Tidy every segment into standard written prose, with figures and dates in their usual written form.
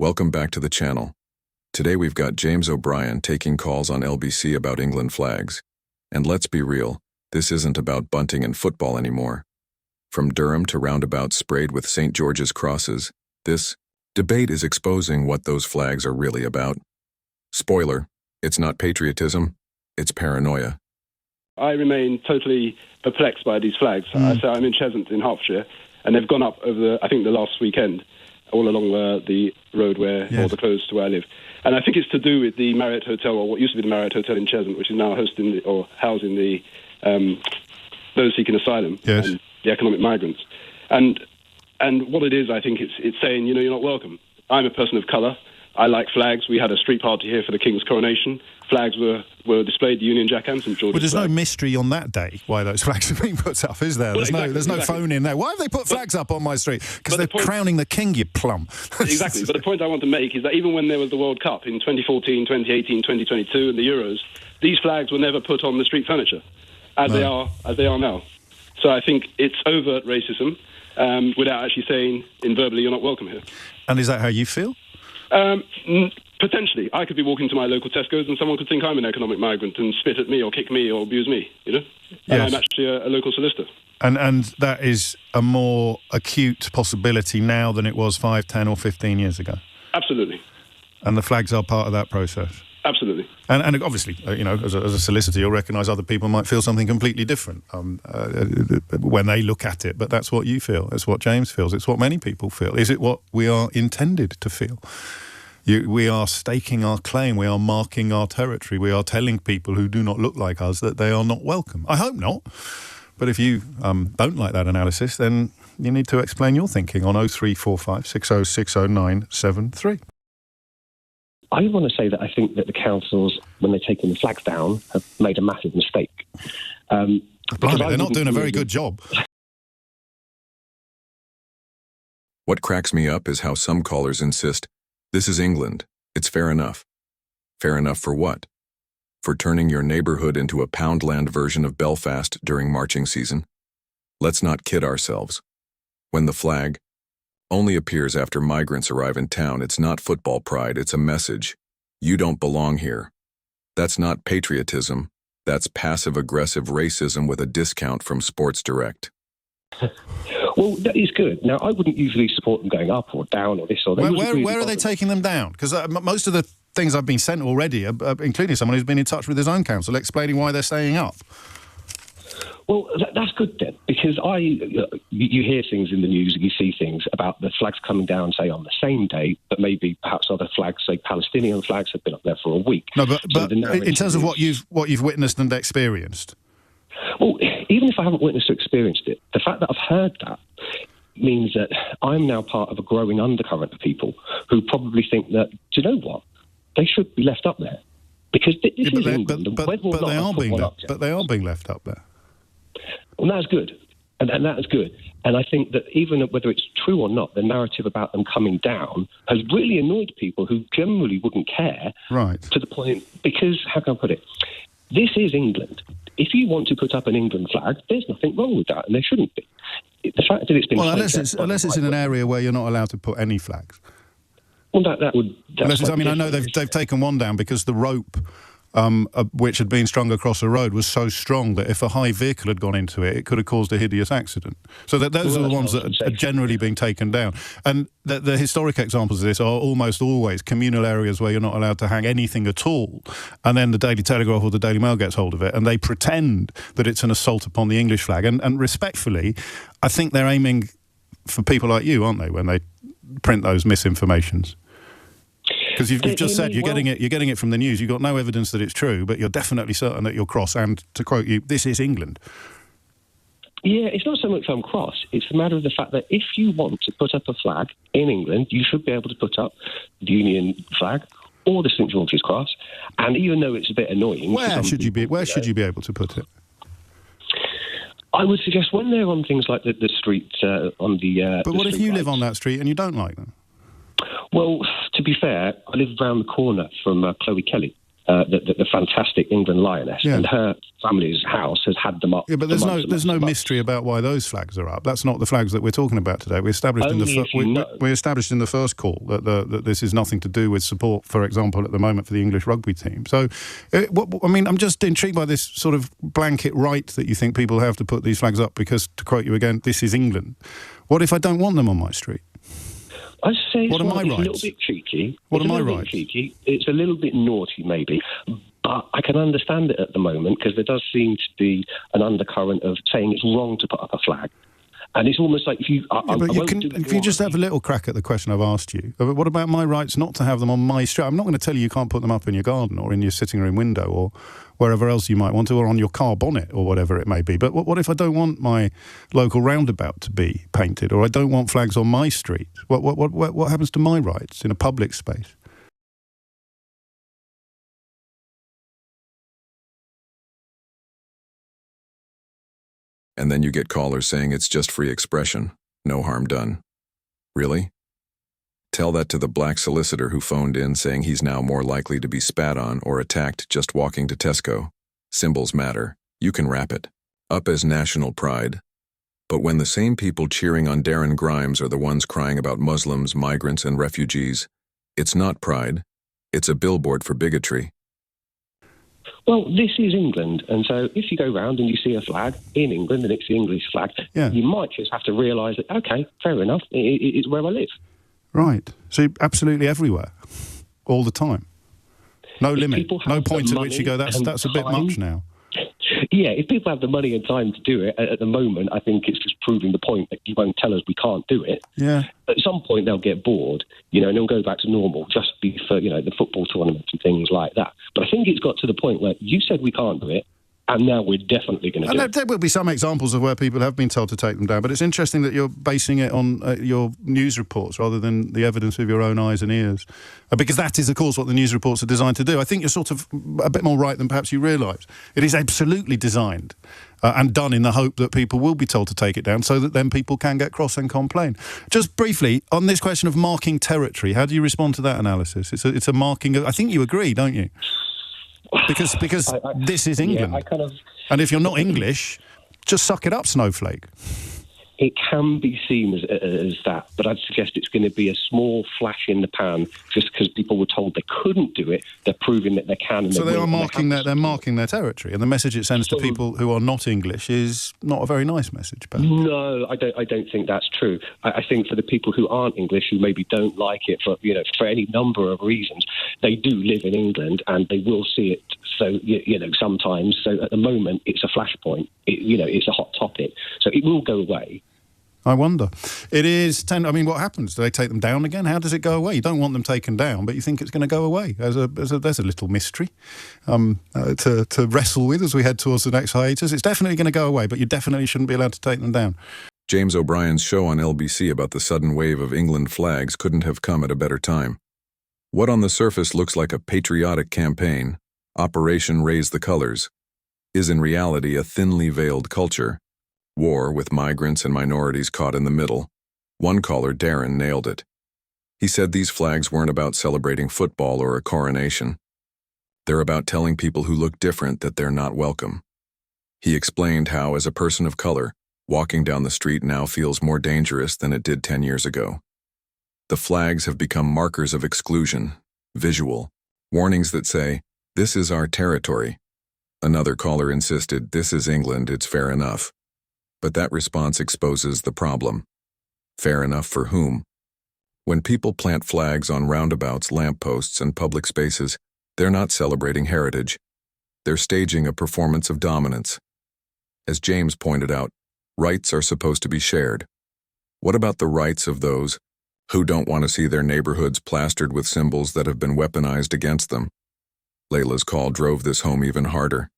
Welcome back to the channel. Today we've got James O'Brien taking calls on LBC about England flags. And let's be real, this isn't about bunting and football anymore. From Durham to roundabouts sprayed with St. George's crosses, this debate is exposing what those flags are really about. Spoiler, it's not patriotism, it's paranoia. I remain totally perplexed by these flags. So I'm in Cheshunt in Hertfordshire, and they've gone up over, the last weekend, all along the road or the close to where I live. And I think it's to do with the Marriott Hotel, or what used to be the Marriott Hotel in Cheshunt, which is now housing the those seeking asylum and the economic migrants. And what it is, I think it's saying, you're not welcome. I'm a person of colour. I like flags. We had a street party here for the King's coronation. Flags were displayed, the Union Jack and St. George's. But there's no mystery on that day why those flags have been put up, is there? There's no phone in there. Why have they put flags up on my street? Because they're crowning the king, you plum. Exactly. But the point I want to make is that even when there was the World Cup in 2014, 2018, 2022 and the Euros, these flags were never put on the street furniture, as they are now. So I think it's overt racism without actually saying verbally you're not welcome here. And is that how you feel? Potentially. I could be walking to my local Tesco's and someone could think I'm an economic migrant and spit at me or kick me or abuse me, And I'm actually a local solicitor. And that is a more acute possibility now than it was 5, 10 or 15 years ago? Absolutely. And the flags are part of that process? Absolutely. And obviously, as a solicitor, you'll recognise other people might feel something completely different when they look at it. But that's what you feel. It's what James feels. It's what many people feel. Is it what we are intended to feel? We are staking our claim. We are marking our territory. We are telling people who do not look like us that they are not welcome. I hope not. But if you don't like that analysis, then you need to explain your thinking on 0345 6060973. I want to say that I think that the councils, when they're taking the flags down, have made a massive mistake. Blimey, they're not doing a very good job. What cracks me up is how some callers insist, this is England, it's fair enough. Fair enough for what? For turning your neighbourhood into a Poundland version of Belfast during marching season? Let's not kid ourselves. When the flag only appears after migrants arrive in town, it's not football pride, it's a message. You don't belong here. That's not patriotism, that's passive-aggressive racism with a discount from Sports Direct. Well, that is good. Now, I wouldn't usually support them going up or down or this or that. Where are they taking them down? Because most of the things I've been sent already, including someone who's been in touch with his own council, explaining why they're staying up. Well, that's good then, because you hear things in the news and you see things about the flags coming down, say, on the same day, but maybe perhaps other flags, say Palestinian flags, have been up there for a week. No, but in terms of what you've witnessed and experienced? Well, even if I haven't witnessed or experienced it, the fact that I've heard that means that I'm now part of a growing undercurrent of people who probably think that, do you know what? They should be left up there. Because this is England. But they are being left up there. Well, that's good. And that is good. And I think that even whether it's true or not, the narrative about them coming down has really annoyed people who generally wouldn't care. Right. To the point, because, how can I put it? This is England. If you want to put up an England flag, there's nothing wrong with that, and there shouldn't be. The fact that it's been... Well, unless it's in an area where you're not allowed to put any flags. Well, that would... I know they've taken one down because the rope, which had been strung across a road, was so strong that if a high vehicle had gone into it, it could have caused a hideous accident. So those are the ones that are generally being taken down. And the historic examples of this are almost always communal areas where you're not allowed to hang anything at all. And then the Daily Telegraph or the Daily Mail gets hold of it, and they pretend that it's an assault upon the English flag. And respectfully, I think they're aiming for people like you, aren't they, when they print those misinformations? Because you've just said you're getting it from the news. You've got no evidence that it's true, but you're definitely certain that you're cross. And to quote you, this is England. Yeah, it's not so much I'm cross. It's a matter of the fact that if you want to put up a flag in England, you should be able to put up the Union flag or the St. George's Cross. And even though it's a bit annoying... Where should you be able to put it? I would suggest when they're on things like the street, on the... But what if you live on that street and you don't like them? Well, to be fair, I live around the corner from Chloe Kelly, the fantastic England lioness, and her family's house has had them up. Yeah, but there's no mystery about why those flags are up. That's not the flags that we're talking about today. We established we established in the first call that this is nothing to do with support, for example, at the moment for the English rugby team. So, I'm just intrigued by this sort of blanket right that you think people have to put these flags up because, to quote you again, this is England. What if I don't want them on my street? I say what are my rights? A little bit cheeky. What are my rights? It's a little bit naughty, maybe, but I can understand it at the moment because there does seem to be an undercurrent of saying it's wrong to put up a flag. And it's almost like if you... If you just have a little crack at the question I've asked you, what about my rights not to have them on my street? I'm not going to tell you can't put them up in your garden or in your sitting room window or wherever else you might want to, or on your car bonnet or whatever it may be. But what if I don't want my local roundabout to be painted, or I don't want flags on my street? What happens to my rights in a public space? And then you get callers saying it's just free expression, no harm done. Really? Tell that to the black solicitor who phoned in saying he's now more likely to be spat on or attacked just walking to Tesco. Symbols matter. You can wrap it up as national pride. But when the same people cheering on Darren Grimes are the ones crying about Muslims, migrants, and refugees, it's not pride. It's a billboard for bigotry. Well, this is England, and so if you go round and you see a flag in England and it's the English flag, you might just have to realise that, OK, fair enough, it's where I live. Right. So absolutely everywhere, all the time. No limit, no point at which you go, that's a bit much now. Yeah, if people have the money and time to do it, at the moment, I think it's just proving the point that you won't tell us we can't do it. Yeah. At some point, they'll get bored, and they'll go back to normal, just be for, the football tournaments and things like that. But I think it's got to the point where you said we can't do it, and now we're definitely going to do it. There will be some examples of where people have been told to take them down, but it's interesting that you're basing it on your news reports rather than the evidence of your own eyes and ears. Because that is, of course, what the news reports are designed to do. I think you're sort of a bit more right than perhaps you realise. It is absolutely designed and done in the hope that people will be told to take it down so that then people can get cross and complain. Just briefly, on this question of marking territory, how do you respond to that analysis? It's a marking of... I think you agree, don't you? Because this is England. Yeah, and if you're not English, just suck it up, snowflake. It can be seen as that, but I'd suggest it's going to be a small flash in the pan just because people were told they couldn't do it. They're proving that they can. And so they're marking their territory, and the message it sends to people who are not English is not a very nice message. Perhaps. No, I don't think that's true. I think for the people who aren't English, who maybe don't like it for any number of reasons, they do live in England and they will see it. So sometimes. So at the moment, it's a flashpoint. It's a hot topic. So it will go away. I wonder. It is 10... I mean, what happens? Do they take them down again? How does it go away? You don't want them taken down, but you think it's going to go away. There's a little mystery to wrestle with as we head towards the next hiatus. It's definitely going to go away, but you definitely shouldn't be allowed to take them down. James O'Brien's show on LBC about the sudden wave of England flags couldn't have come at a better time. What on the surface looks like a patriotic campaign, Operation Raise the Colours, is in reality a thinly veiled culture. War with migrants and minorities caught in the middle. One caller, Darren, nailed it. He said these flags weren't about celebrating football or a coronation. They're about telling people who look different that they're not welcome. He explained how, as a person of color, walking down the street now feels more dangerous than it did 10 years ago. The flags have become markers of exclusion, visual, warnings that say, "This is our territory." Another caller insisted, "This is England, it's fair enough." But that response exposes the problem. Fair enough for whom? When people plant flags on roundabouts, lampposts, and public spaces, they're not celebrating heritage. They're staging a performance of dominance. As James pointed out, rights are supposed to be shared. What about the rights of those who don't want to see their neighborhoods plastered with symbols that have been weaponized against them? Layla's call drove this home even harder.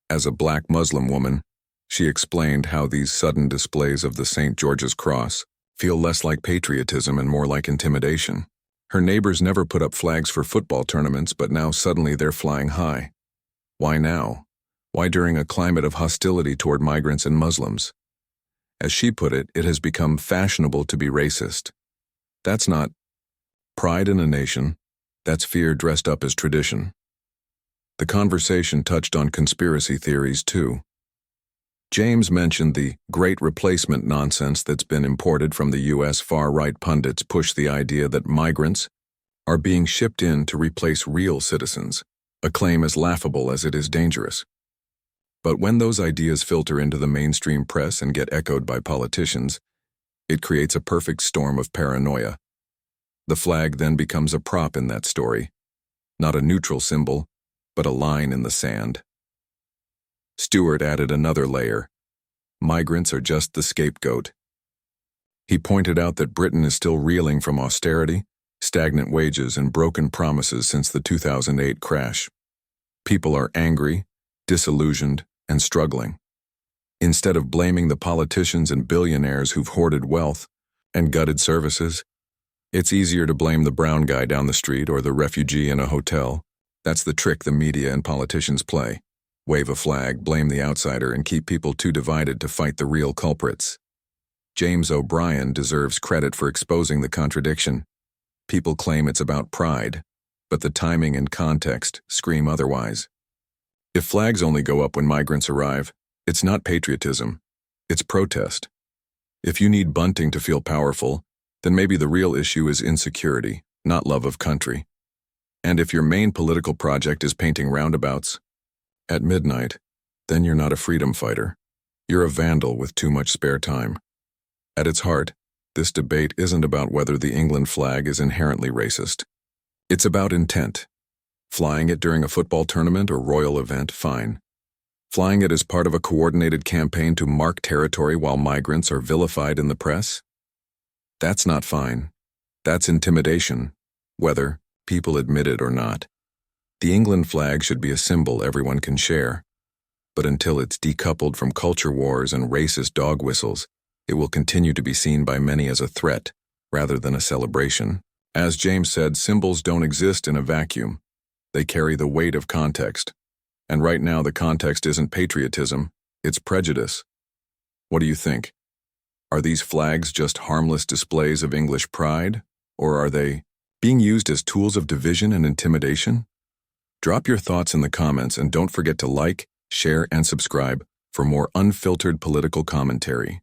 As a black Muslim woman, she explained how these sudden displays of the St. George's Cross feel less like patriotism and more like intimidation. Her neighbors never put up flags for football tournaments, but now suddenly they're flying high. Why now? Why during a climate of hostility toward migrants and Muslims? As she put it, it has become fashionable to be racist. That's not pride in a nation, that's fear dressed up as tradition. The conversation touched on conspiracy theories too. James mentioned the great replacement nonsense that's been imported from the U.S. Far-right pundits push the idea that migrants are being shipped in to replace real citizens, a claim as laughable as it is dangerous. But when those ideas filter into the mainstream press and get echoed by politicians, it creates a perfect storm of paranoia. The flag then becomes a prop in that story, not a neutral symbol, but a line in the sand. Stewart added another layer. Migrants are just the scapegoat. He pointed out that Britain is still reeling from austerity, stagnant wages, and broken promises since the 2008 crash. People are angry, disillusioned, and struggling. Instead of blaming the politicians and billionaires who've hoarded wealth and gutted services, it's easier to blame the brown guy down the street or the refugee in a hotel. That's the trick the media and politicians play. Wave a flag, blame the outsider, and keep people too divided to fight the real culprits. James O'Brien deserves credit for exposing the contradiction. People claim it's about pride, but the timing and context scream otherwise. If flags only go up when migrants arrive, it's not patriotism, it's protest. If you need bunting to feel powerful, then maybe the real issue is insecurity, not love of country. And if your main political project is painting roundabouts at midnight, then you're not a freedom fighter. You're a vandal with too much spare time. At its heart, this debate isn't about whether the England flag is inherently racist. It's about intent. Flying it during a football tournament or royal event, fine. Flying it as part of a coordinated campaign to mark territory while migrants are vilified in the press? That's not fine. That's intimidation, whether people admit it or not. The England flag should be a symbol everyone can share. But until it's decoupled from culture wars and racist dog whistles, it will continue to be seen by many as a threat rather than a celebration. As James said, symbols don't exist in a vacuum. They carry the weight of context. And right now the context isn't patriotism, it's prejudice. What do you think? Are these flags just harmless displays of English pride, or are they being used as tools of division and intimidation? Drop your thoughts in the comments and don't forget to like, share, and subscribe for more unfiltered political commentary.